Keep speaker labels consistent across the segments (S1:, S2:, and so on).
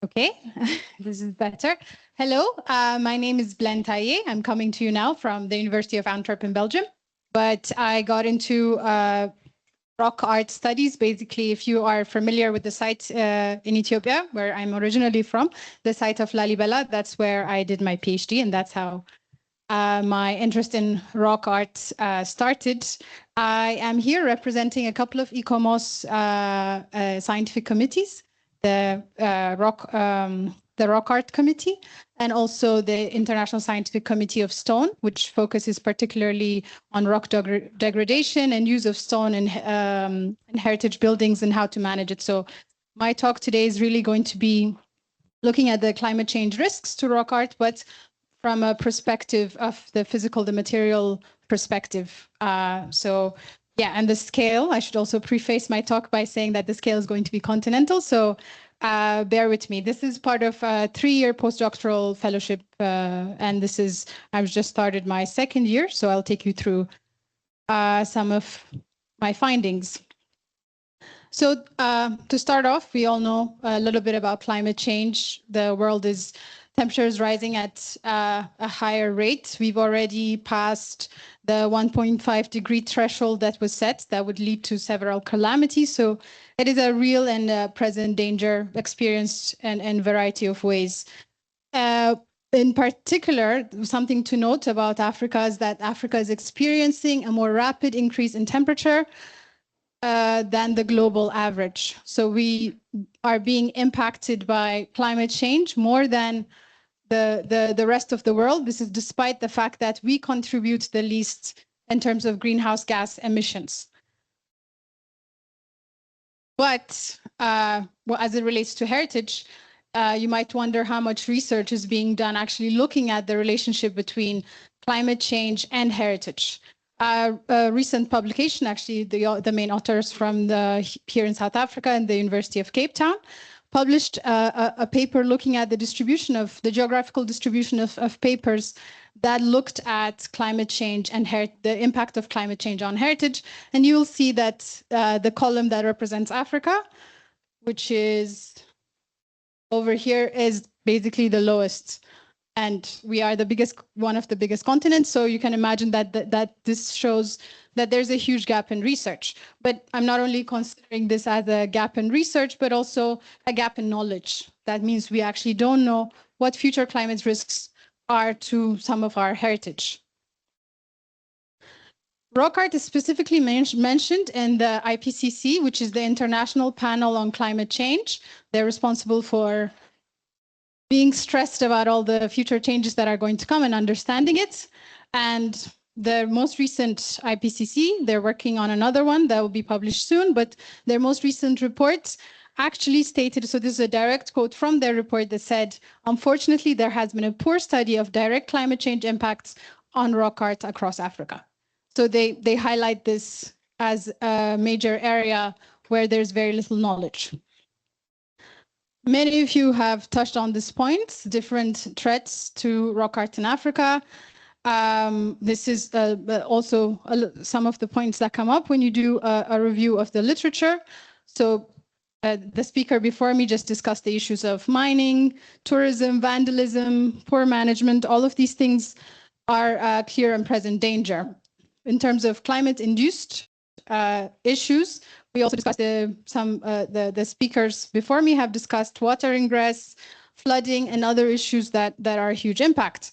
S1: Okay, this is better. Hello, my name is Blen Taye. I'm coming to you now from the University of Antwerp in Belgium. But I got into rock art studies. Basically, if you are familiar with the site in Ethiopia, where I'm originally from, the site of Lalibela, that's where I did my PhD, and that's how my interest in rock art started. I am here representing a couple of ICOMOS scientific committees, the Rock Art Committee, and also the International Scientific Committee of Stone, which focuses particularly on rock degradation and use of stone in heritage buildings and how to manage it. So my talk today is really going to be looking at the climate change risks to rock art, but from a perspective of the physical, the material perspective. Yeah, and the scale, I should also preface my talk by saying that the scale is going to be continental. So bear with me. This is part of a 3-year postdoctoral fellowship. And I've just started my 2nd year. So I'll take you through some of my findings. So to start off, we all know a little bit about climate change. The world is temperature is rising at a higher rate. We've already passed the 1.5 degree threshold that was set that would lead to several calamities. So it is a real and present danger experienced in a variety of ways. In particular, something to note about Africa is that Africa is experiencing a more rapid increase in temperature than the global average. So we are being impacted by climate change more than the rest of the world. This is despite the fact that we contribute the least in terms of greenhouse gas emissions. But well, as it relates to heritage, you might wonder how much research is being done actually looking at the relationship between climate change and heritage. A recent publication, actually, the main authors from here in South Africa and the University of Cape Town published a paper looking at the distribution of the geographical distribution of papers that looked at climate change and the impact of climate change on heritage. And you will see that the column that represents Africa, which is over here, is basically the lowest. And we are one of the biggest continents. So you can imagine that this shows that there's a huge gap in research. But I'm not only considering this as a gap in research, but also a gap in knowledge. That means we actually don't know what future climate risks are to some of our heritage. Rock art is specifically mentioned in the IPCC, which is the International Panel on Climate Change. They're responsible for being stressed about all the future changes that are going to come and understanding it. And the most recent IPCC, they're working on another one that will be published soon, but their most recent report actually stated, so this is a direct quote from their report that said, unfortunately, there has been a poor study of direct climate change impacts on rock art across Africa. So they highlight this as a major area where there's very little knowledge. Many of you have touched on this point, different threats to rock art in Africa. This is also some of the points that come up when you do a review of the literature. So the speaker before me just discussed the issues of mining, tourism, vandalism, poor management. All of these things are clear and present danger. In terms of climate-induced issues, we also discussed the speakers before me have discussed water ingress, flooding, and other issues that are a huge impact.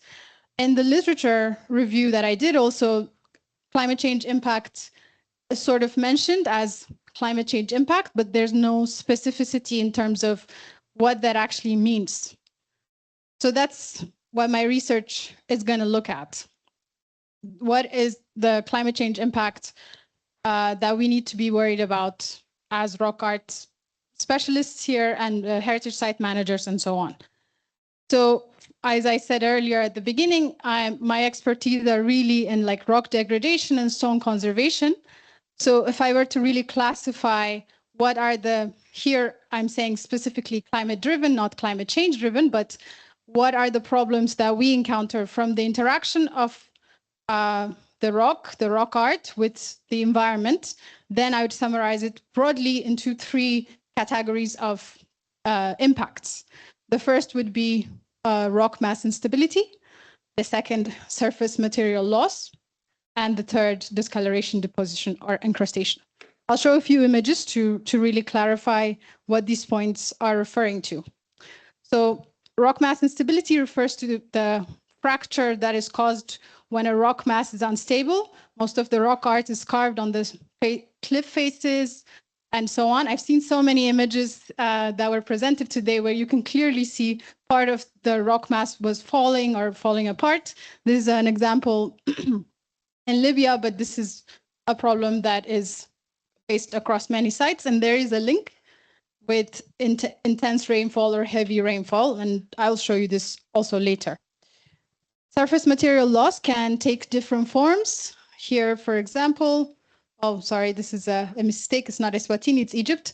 S1: In the literature review that I did also, climate change impact is sort of mentioned as climate change impact, but there's no specificity in terms of what that actually means. So that's what my research is going to look at. What is the climate change impact that we need to be worried about as rock art specialists here and heritage site managers and so on. So as I said earlier at the beginning, my expertise are really in like rock degradation and stone conservation. So if I were to really classify what are here I'm saying specifically climate driven, not climate change driven, but what are the problems that we encounter from the interaction of the rock art with the environment, then I would summarize it broadly into 3 categories of impacts. The first would be rock mass instability, the second, surface material loss, and the third, discoloration, deposition, or incrustation. I'll show a few images to really clarify what these points are referring to. So rock mass instability refers to the fracture that is caused when a rock mass is unstable. Most of the rock art is carved on the cliff faces and so on. I've seen so many images that were presented today where you can clearly see part of the rock mass was falling or falling apart. This is an example in Libya, but this is a problem that is faced across many sites. And there is a link with intense rainfall or heavy rainfall, and I'll show you this also later. Surface material loss can take different forms. Here, for example, oh, sorry, this is a mistake. It's not Eswatini, it's Egypt.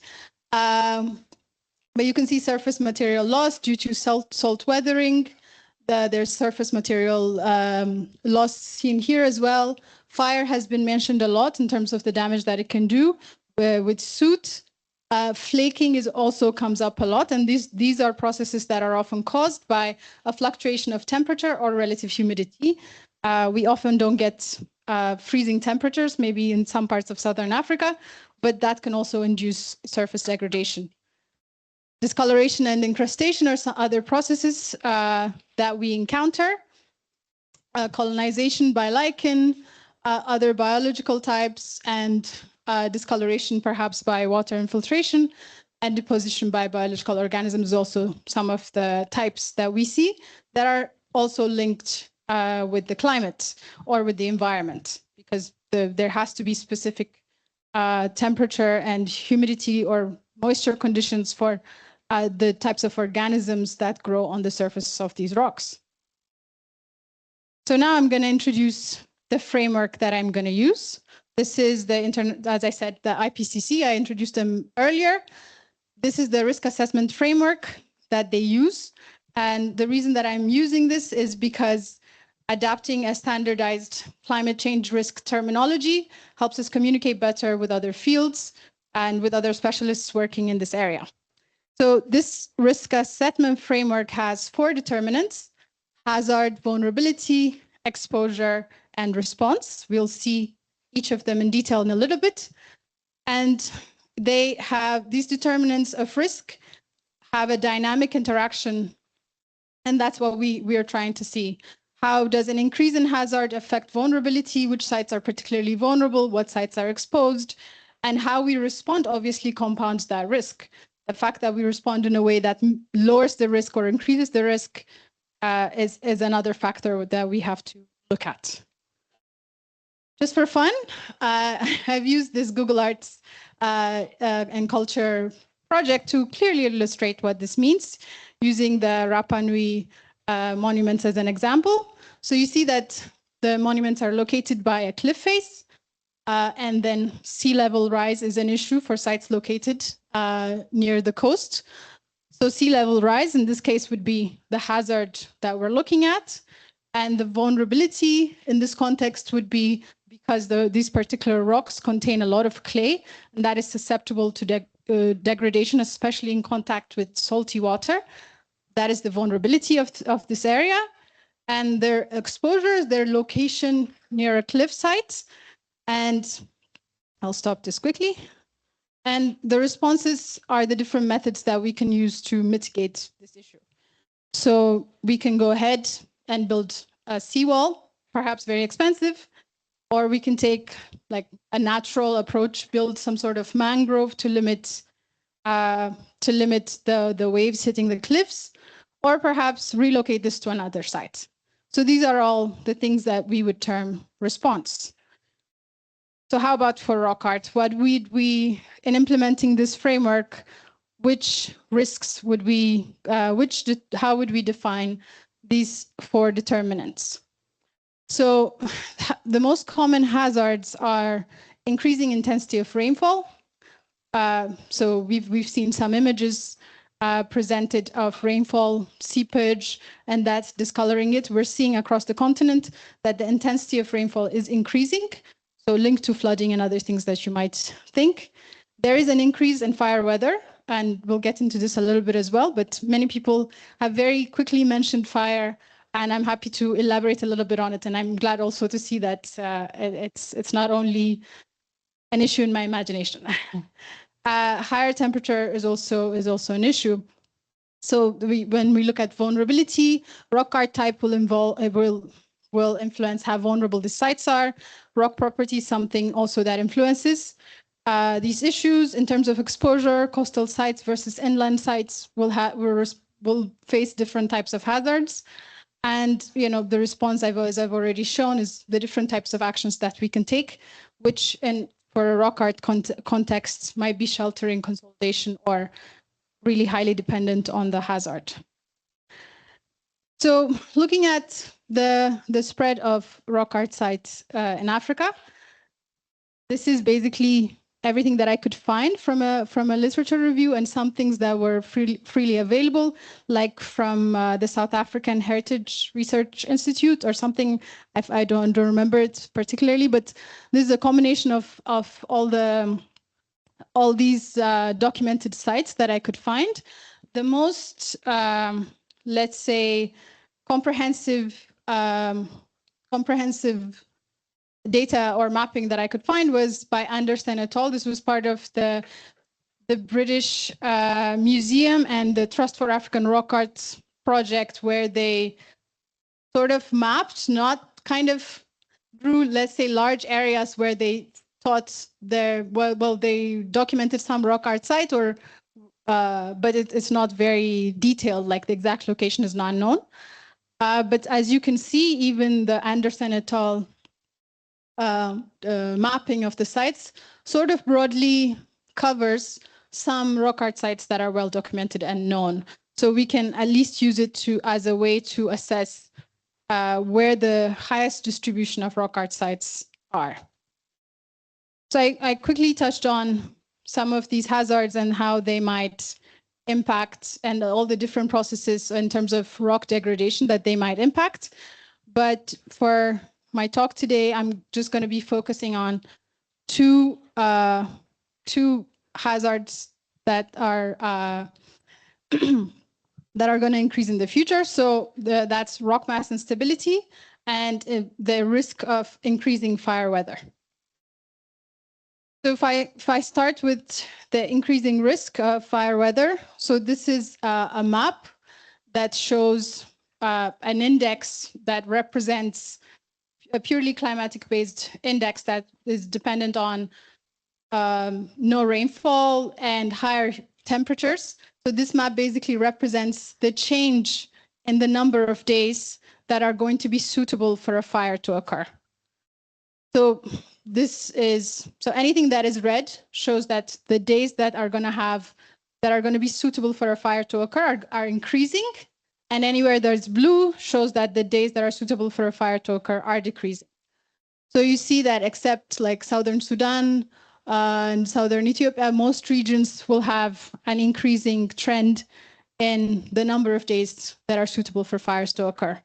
S1: But you can see surface material loss due to salt weathering. There's surface material loss seen here as well. Fire has been mentioned a lot in terms of the damage that it can do with soot. Flaking also comes up a lot, and these are processes that are often caused by a fluctuation of temperature or relative humidity. We often don't get freezing temperatures, maybe in some parts of Southern Africa, but that can also induce surface degradation. Discoloration and incrustation are some other processes that we encounter. Colonization by lichen, other biological types, and discoloration perhaps by water infiltration, and deposition by biological organisms, also some of the types that we see that are also linked with the climate or with the environment, because there has to be specific temperature and humidity or moisture conditions for the types of organisms that grow on the surface of these rocks. So now I'm going to introduce the framework that I'm going to use. This is as I said, the IPCC. I introduced them earlier. This is the risk assessment framework that they use. And the reason that I'm using this is because adapting a standardized climate change risk terminology helps us communicate better with other fields and with other specialists working in this area. So this risk assessment framework has 4 determinants: hazard, vulnerability, exposure, and response. We'll see each of them in detail in a little bit. And they have these determinants of risk have a dynamic interaction. And that's what we are trying to see. How does an increase in hazard affect vulnerability? Which sites are particularly vulnerable? What sites are exposed? And how we respond obviously compounds that risk. The fact that we respond in a way that lowers the risk or increases the risk is another factor that we have to look at. Just for fun, I've used this Google Arts and Culture project to clearly illustrate what this means, using the Rapa Nui monuments as an example. So you see that the monuments are located by a cliff face, and then sea level rise is an issue for sites located near the coast. So sea level rise in this case would be the hazard that we're looking at, and the vulnerability in this context would be because these particular rocks contain a lot of clay, and that is susceptible to degradation, especially in contact with salty water. That is the vulnerability of this area. And their exposure, their location near a cliff site. And I'll stop this quickly. And the responses are the different methods that we can use to mitigate this issue. So we can go ahead and build a seawall, perhaps very expensive, or we can take like a natural approach, build some sort of mangrove to limit the waves hitting the cliffs, or perhaps relocate this to another site. So these are all the things that we would term response. So how about for rock art? What would we, in implementing this framework, which risks would we, how would we define these 4 determinants? So the most common hazards are increasing intensity of rainfall. So we've seen some images presented of rainfall seepage, and that's discoloring it. We're seeing across the continent that the intensity of rainfall is increasing, so linked to flooding and other things that you might think. There is an increase in fire weather and we'll get into this a little bit as well, but many people have very quickly mentioned fire, and I'm happy to elaborate a little bit on it. And I'm glad also to see that it's not only an issue in my imagination. Higher temperature is also an issue. So when we look at vulnerability, rock art type will influence how vulnerable the sites are. Rock property is something also that influences these issues in terms of exposure. Coastal sites versus inland sites will face different types of hazards. And the response I've already shown is the different types of actions that we can take, which for a rock art context might be sheltering, consolidation, or really highly dependent on the hazard. So looking at the spread of rock art sites in Africa, this is basically everything that I could find from a literature review, and some things that were freely available, like from the South African Heritage Research Institute or something. I don't remember it particularly, but this is a combination of all these documented sites that I could find. The most, let's say, comprehensive data or mapping that I could find was by Anderson et al. This was part of the British Museum and the Trust for African Rock Arts project, where they sort of mapped, not kind of drew, let's say, large areas where they thought they documented some rock art site, or but it's not very detailed, like the exact location is not known. But as you can see, even the Anderson et al. Mapping of the sites sort of broadly covers some rock art sites that are well documented and known. So we can at least use it as a way to assess where the highest distribution of rock art sites are. So I quickly touched on some of these hazards and how they might impact, and all the different processes in terms of rock degradation that they might impact. But for my talk today, I'm just going to be focusing on two hazards that are that are going to increase in the future. So that's rock mass instability and the risk of increasing fire weather. So if I start with the increasing risk of fire weather, so this is a map that shows an index that represents a purely climatic-based index that is dependent on no rainfall and higher temperatures. So this map basically represents the change in the number of days that are going to be suitable for a fire to occur. So anything that is red shows that the days that are going to be suitable for a fire to occur are increasing. And anywhere there's blue shows that the days that are suitable for a fire to occur are decreasing. So you see that except like southern Sudan and southern Ethiopia, most regions will have an increasing trend in the number of days that are suitable for fires to occur.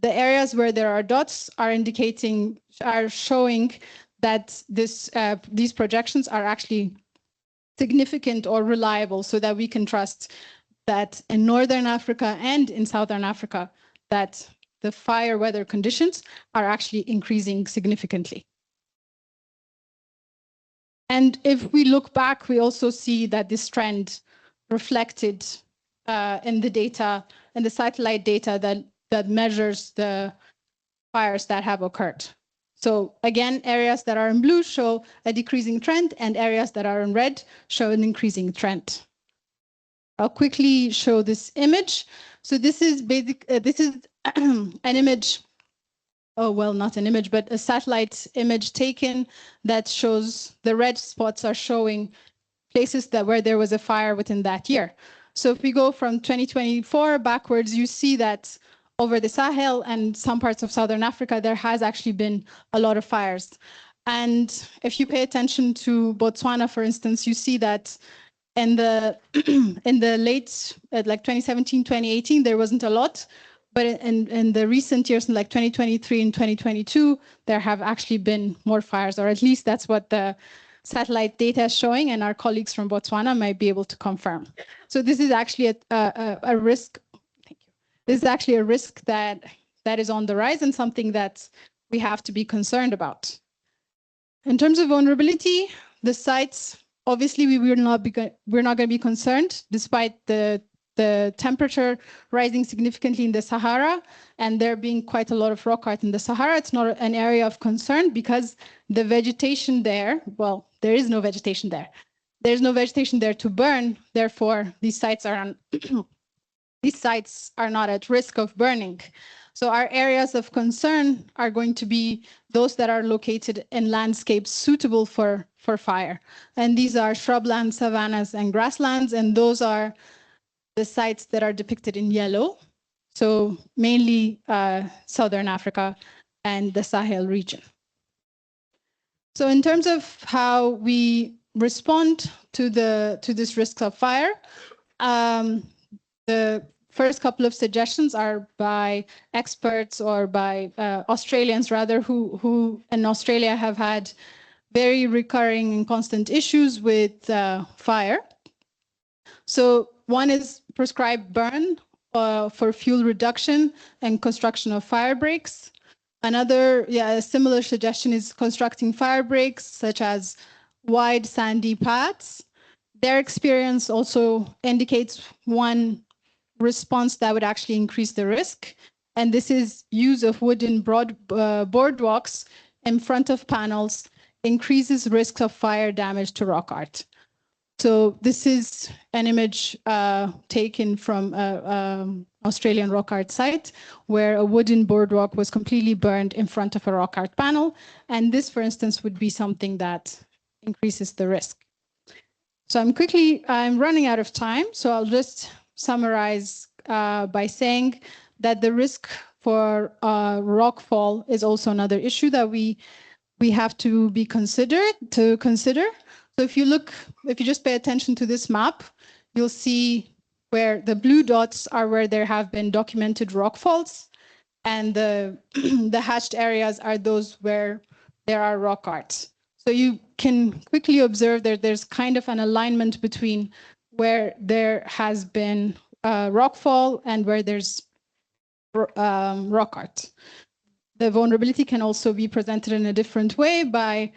S1: The areas where there are dots are showing that these projections are actually significant or reliable, so that we can trust that in Northern Africa and in Southern Africa, that the fire weather conditions are actually increasing significantly. And if we look back, we also see that this trend reflected in the data, and the satellite data that measures the fires that have occurred. So again, areas that are in blue show a decreasing trend, and areas that are in red show an increasing trend. I'll quickly show this image. So this is an image, not an image, but a satellite image taken that shows the red spots are showing places where there was a fire within that year. So if we go from 2024 backwards, you see that over the Sahel and some parts of Southern Africa, there has actually been a lot of fires. And if you pay attention to Botswana, for instance, you see that in the late, like 2017, 2018, there wasn't a lot. But in the recent years, in like 2023 and 2022, there have actually been more fires, or at least that's what the satellite data is showing, and our colleagues from Botswana might be able to confirm. So this is actually a risk. Thank you. This is actually a risk that is on the rise and something that we have to be concerned about. In terms of vulnerability, the sites, obviously we're not going to be concerned despite the temperature rising significantly in the Sahara and there being quite a lot of rock art in the Sahara. It's not an area of concern because the vegetation there, well, there is no vegetation there. There's no vegetation there to burn. Therefore, these sites are not at risk of burning. So our areas of concern are going to be those that are located in landscapes suitable for fire. And these are shrublands, savannas, and grasslands, and those are the sites that are depicted in yellow. So mainly Southern Africa and the Sahel region. So in terms of how we respond to this risk of fire, the first couple of suggestions are by experts or by Australians rather, who in Australia have had very recurring and constant issues with fire. So one is prescribed burn for fuel reduction and construction of fire breaks. Another, a similar suggestion is constructing fire breaks, such as wide sandy paths. Their experience also indicates one response that would actually increase the risk. And this is use of wooden boardwalks in front of panels increases risks of fire damage to rock art. So this is an image taken from an Australian rock art site where a wooden boardwalk was completely burned in front of a rock art panel. And this, for instance, would be something that increases the risk. So I'm running out of time, so I'll just summarize by saying that the risk for rockfall is also another issue that we have to consider. So if you just pay attention to this map, you'll see where the blue dots are where there have been documented rockfalls, and the hatched areas are those where there are rock art. So you can quickly observe that there's kind of an alignment between where there has been rockfall and where there's rock art. The vulnerability can also be presented in a different way by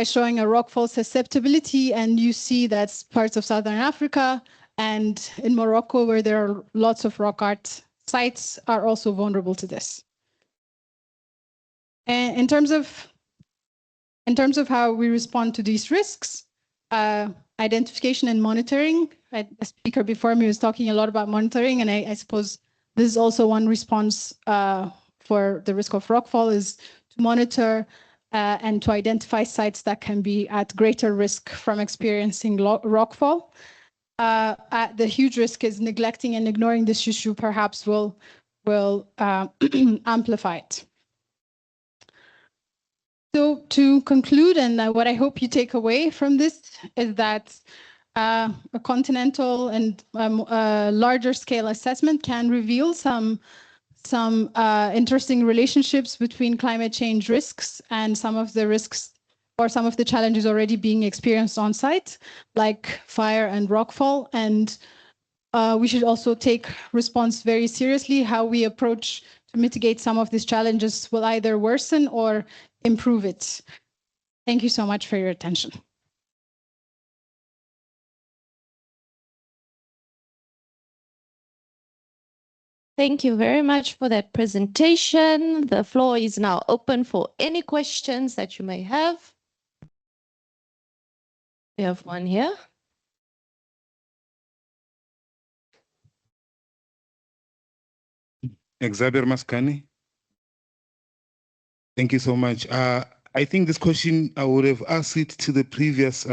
S1: showing a rockfall susceptibility, and you see that's parts of Southern Africa and in Morocco, where there are lots of rock art sites, are also vulnerable to this. And in terms of how we respond to these risks, identification and monitoring. The speaker before me was talking a lot about monitoring, and I suppose this is also one response for the risk of rockfall, is to monitor and to identify sites that can be at greater risk from experiencing rockfall. The huge risk is neglecting and ignoring this issue perhaps will amplify it. So to conclude, and what I hope you take away from this is that a continental and larger scale assessment can reveal some interesting relationships between climate change risks and some of the risks or some of the challenges already being experienced on site, like fire and rockfall. And we should also take response very seriously. How we approach to mitigate some of these challenges will either worsen or improve it. Thank you so much for your attention.
S2: Thank you very much for that presentation. The floor is now open for any questions that you may have. We have one here.
S3: Exaber Maskani. Thank you so much. I think this question I would have asked it to the previous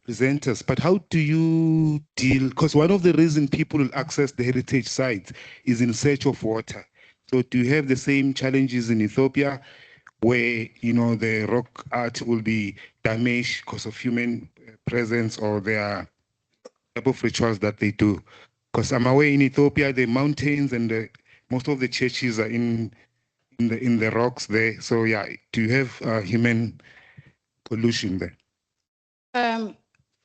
S3: presenters, but how do you deal, because one of the reasons people will access the heritage sites is in search of water. So do you have the same challenges in Ethiopia where, you know, the rock art will be damaged because of human presence or their type of rituals that they do? Because I'm aware in Ethiopia, the mountains and most of the churches are in the rocks there. So yeah, do you have human pollution there?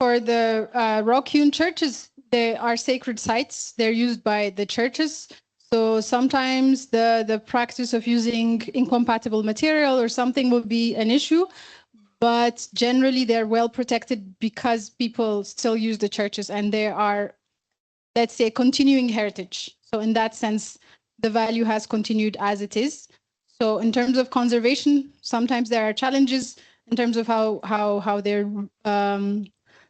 S1: For the rock-hewn churches, they are sacred sites. They're used by the churches. So sometimes the practice of using incompatible material or something will be an issue, but generally they're well protected because people still use the churches and they are, let's say, continuing heritage. So in that sense, the value has continued as it is. So in terms of conservation, sometimes there are challenges in terms of how they're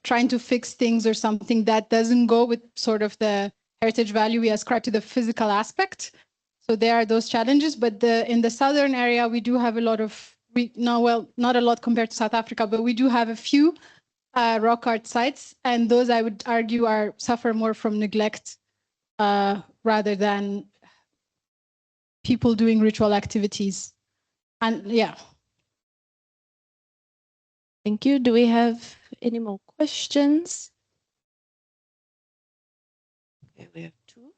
S1: trying to fix things or something that doesn't go with sort of the heritage value we ascribe to the physical aspect. So there are those challenges, but in the southern area, we do have a lot of, not a lot compared to South Africa, but we do have a few rock art sites, and those I would argue suffer more from neglect rather than people doing ritual activities. And yeah.
S2: Thank you. Do we have any more questions? Okay, we have two.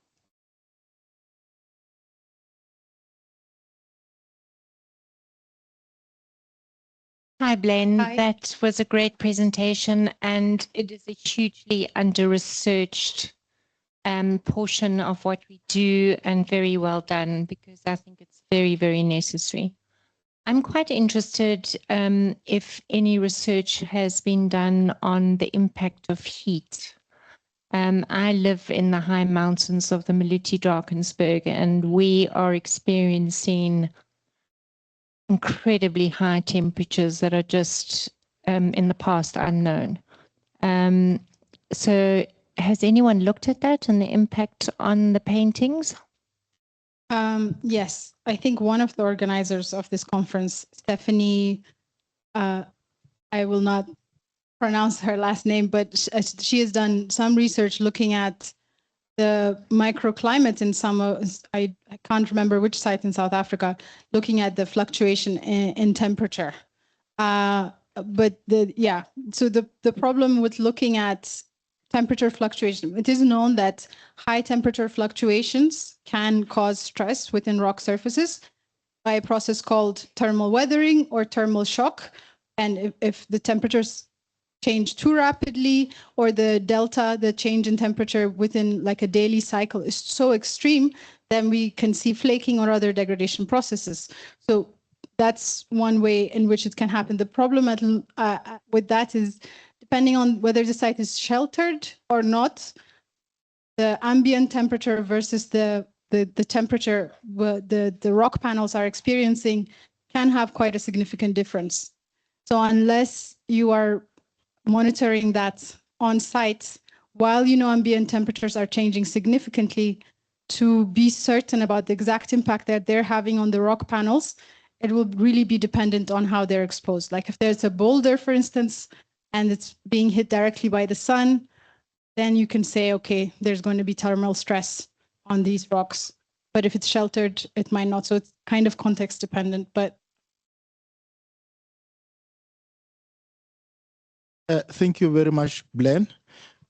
S4: Hi, Blen.
S1: Hi.
S4: That was a great presentation, and it is a hugely under-researched portion of what we do, and very well done, because I think it's very, very necessary. I'm quite interested if any research has been done on the impact of heat. I live in the high mountains of the Maluti-Drakensberg, and we are experiencing incredibly high temperatures that are just in the past unknown. So has anyone looked at that and the impact on the paintings?
S1: Yes, I think one of the organizers of this conference, Stephanie, I will not pronounce her last name, but she has done some research looking at the microclimate in some, I can't remember which site in South Africa, looking at the fluctuation in temperature. But so the problem with looking at temperature fluctuation, it is known that high temperature fluctuations can cause stress within rock surfaces by a process called thermal weathering or thermal shock. And if the temperatures change too rapidly, or the delta, the change in temperature within like a daily cycle is so extreme, then we can see flaking or other degradation processes. So that's one way in which it can happen. The problem with that is, depending on whether the site is sheltered or not, the ambient temperature versus the temperature the rock panels are experiencing can have quite a significant difference. So unless you are monitoring that on site while ambient temperatures are changing significantly, to be certain about the exact impact that they're having on the rock panels, it will really be dependent on how they're exposed. Like if there's a boulder, for instance, and it's being hit directly by the sun, then you can say, okay, there's going to be thermal stress on these rocks. But if it's sheltered, it might not. So it's kind of context dependent, but
S5: thank you very much, Blen.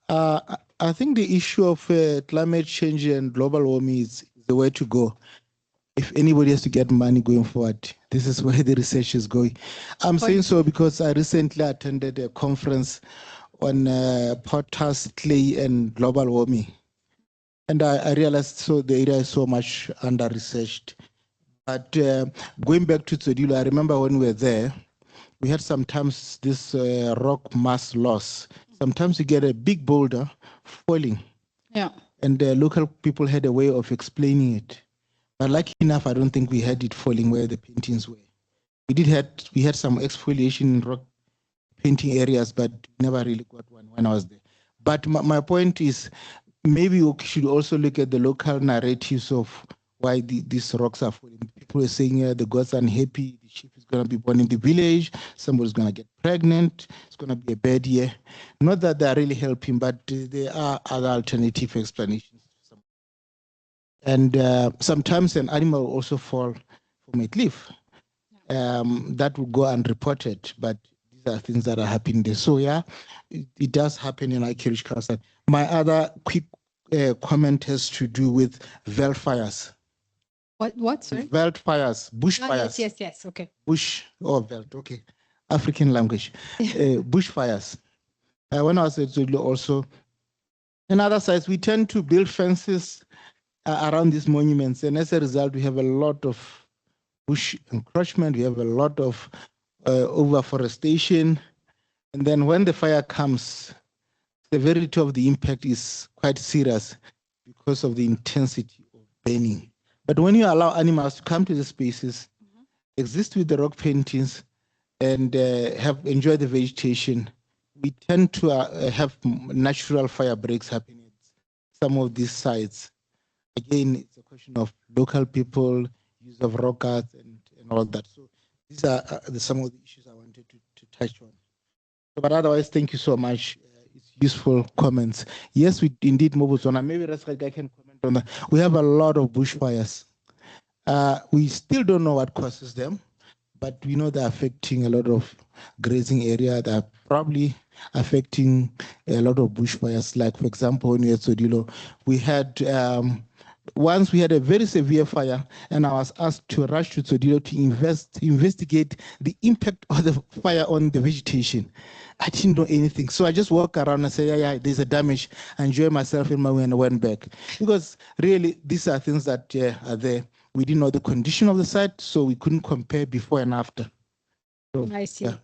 S5: I think the issue of climate change and global warming is the way to go. If anybody has to get money going forward, this is where the research is going. I'm saying so because I recently attended a conference on potash, clay, and global warming. And I realized the area is so much under-researched. But going back to Tsodilo, I remember when we were there, we had sometimes this rock mass loss. Sometimes you get a big boulder falling. Yeah. And the local people had a way of explaining it. But lucky enough, I don't think we had it falling where the paintings were. We had some exfoliation in rock painting areas, but never really got one when I was there. But my point is, maybe we should also look at the local narratives of why these rocks are falling. People are saying the gods are unhappy, the sheep is going to be born in the village, somebody's going to get pregnant, it's going to be a bad year. Not that they are really helping, but there are other alternative explanations. And sometimes an animal will also fall from a cliff. That will go unreported, but these are things that are happening there. So yeah, it does happen in Irish Castle. My other quick comment has to do with veld fires.
S1: What, sorry?
S5: Veld fires, bush fires.
S1: Yes, okay.
S5: Bush or veld, okay. African language, bushfires. When I was at Zulu also, in other sites, we tend to build fences around these monuments. And as a result, we have a lot of bush encroachment. We have a lot of overforestation. And then when the fire comes, the severity of the impact is quite serious because of the intensity of burning. But when you allow animals to come to the spaces, exist with the rock paintings, and enjoy the vegetation, we tend to have natural fire breaks happening at some of these sites. Again, it's a question of local people, use of rock art, and all that. So these are some of the issues I wanted to touch on. But otherwise, thank you so much. It's useful comments. Yes, we indeed Mobuzona. Maybe I can comment on that. We have a lot of bushfires. We still don't know what causes them, but we know they're affecting a lot of grazing area. They're probably affecting a lot of bushfires. Like, for example, when we had Sodilo, we had once we had a very severe fire, and I was asked to rush to Sodilo to investigate the impact of the fire on the vegetation. I didn't know anything. So I just walked around and said, yeah, there's a damage. I enjoyed myself in my way and went back. Because really, these are things that are there. We didn't know the condition of the site, so we couldn't compare before and after. So,
S1: I see.
S5: Yeah.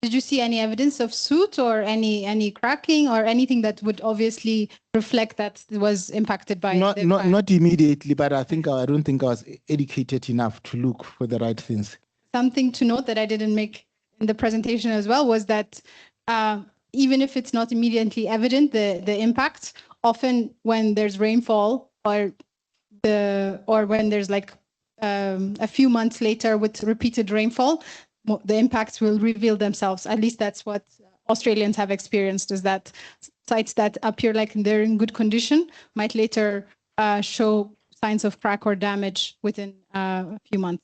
S1: Did you see any evidence of soot or any cracking or anything that would obviously reflect that it was impacted by the fire?
S5: Not immediately, but I don't think I was educated enough to look for the right things.
S1: Something to note that I didn't make in the presentation as well was that even if it's not immediately evident, the impact, often when there's rainfall or when there's like a few months later with repeated rainfall, the impacts will reveal themselves. At least that's what Australians have experienced, is that sites that appear like they're in good condition might later show signs of crack or damage within a few months.